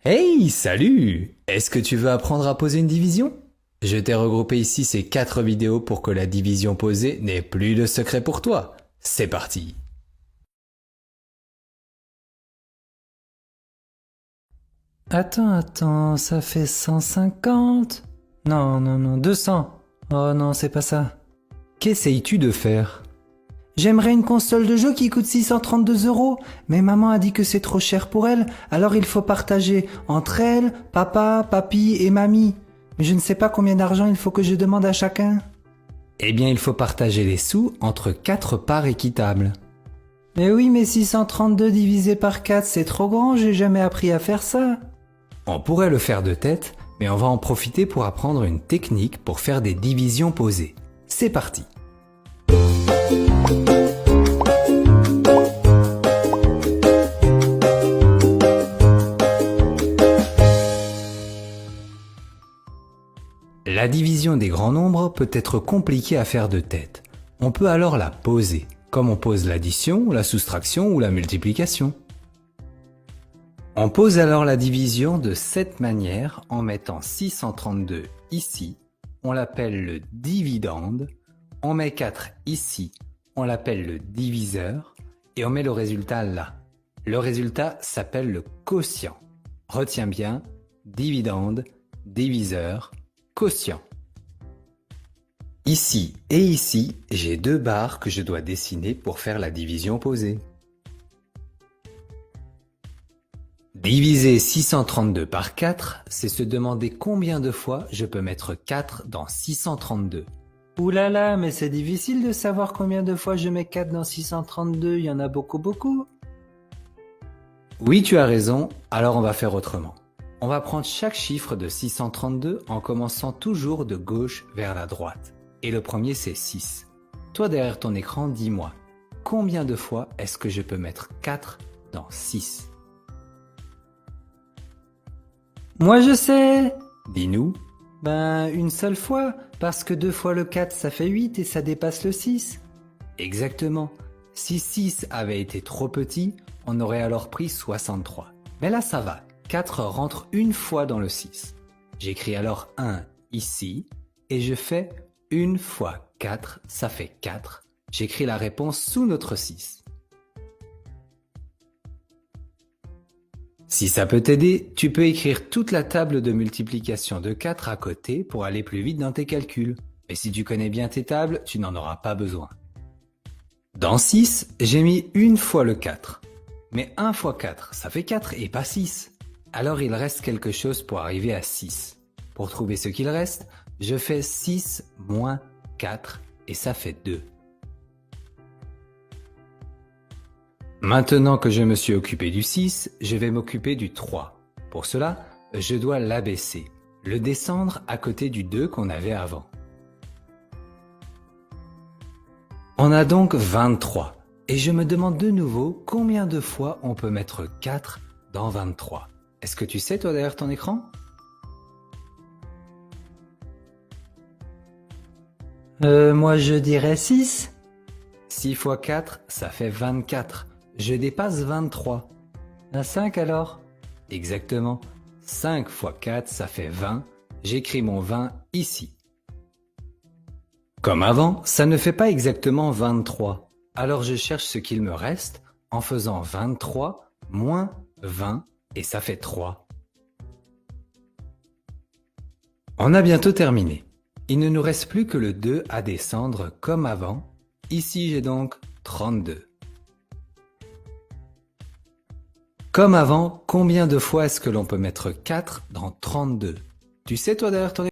Hey, salut! Est-ce que tu veux apprendre à poser une division? Je t'ai regroupé ici ces 4 vidéos pour que la division posée n'ait plus de secret pour toi. C'est parti! Attends, ça fait 150? Non, 200. Oh non, c'est pas ça. Qu'essayes-tu de faire? J'aimerais une console de jeu qui coûte 632 euros, mais maman a dit que c'est trop cher pour elle, alors il faut partager entre elle, papa, papy et mamie. Mais je ne sais pas combien d'argent il faut que je demande à chacun. Eh bien, il faut partager les sous entre 4 parts équitables. Mais oui, mais 632 divisé par 4, c'est trop grand, j'ai jamais appris à faire ça. On pourrait le faire de tête, mais on va en profiter pour apprendre une technique pour faire des divisions posées. C'est parti! La division des grands nombres peut être compliquée à faire de tête. On peut alors la poser, comme on pose l'addition, la soustraction ou la multiplication. On pose alors la division de cette manière en mettant 632 ici, on l'appelle le dividende, on met 4 ici, on l'appelle le diviseur, et on met le résultat là. Le résultat s'appelle le quotient. Retiens bien, dividende, diviseur, quotient. Ici et ici, j'ai 2 barres que je dois dessiner pour faire la division posée. Diviser 632 par 4, c'est se demander combien de fois je peux mettre 4 dans 632. Ouh là là, mais c'est difficile de savoir combien de fois je mets 4 dans 632, il y en a beaucoup. Oui, tu as raison, alors on va faire autrement. On va prendre chaque chiffre de 632 en commençant toujours de gauche vers la droite. Et le premier c'est 6. Toi derrière ton écran, dis-moi, combien de fois est-ce que je peux mettre 4 dans 6? Moi je sais. Dis-nous. Ben, une seule fois, parce que 2 fois le 4 ça fait 8 et ça dépasse le 6. Exactement. Si 6 avait été trop petit, on aurait alors pris 63. Mais là ça va, 4 rentre une fois dans le 6. J'écris alors 1 ici, et je fais 1 fois 4, ça fait 4. J'écris la réponse sous notre 6. Si ça peut t'aider, tu peux écrire toute la table de multiplication de 4 à côté pour aller plus vite dans tes calculs. Mais si tu connais bien tes tables, tu n'en auras pas besoin. Dans 6, j'ai mis 1 fois le 4. Mais 1 fois 4, ça fait 4 et pas 6. Alors il reste quelque chose pour arriver à 6. Pour trouver ce qu'il reste, je fais 6 moins 4 et ça fait 2. Maintenant que je me suis occupé du 6, je vais m'occuper du 3. Pour cela, je dois l'abaisser, le descendre à côté du 2 qu'on avait avant. On a donc 23, et je me demande de nouveau combien de fois on peut mettre 4 dans 23. Est-ce que tu sais toi derrière ton écran? Moi je dirais 6. 6 fois 4, ça fait 24. Je dépasse 23. À 5 alors? Exactement. 5 fois 4, ça fait 20. J'écris mon 20 ici. Comme avant, ça ne fait pas exactement 23. Alors je cherche ce qu'il me reste en faisant 23 moins 20 et ça fait 3. On a bientôt terminé. Il ne nous reste plus que le 2 à descendre comme avant. Ici j'ai donc 32. Comme avant, combien de fois est-ce que l'on peut mettre 4 dans 32? Tu sais toi derrière ton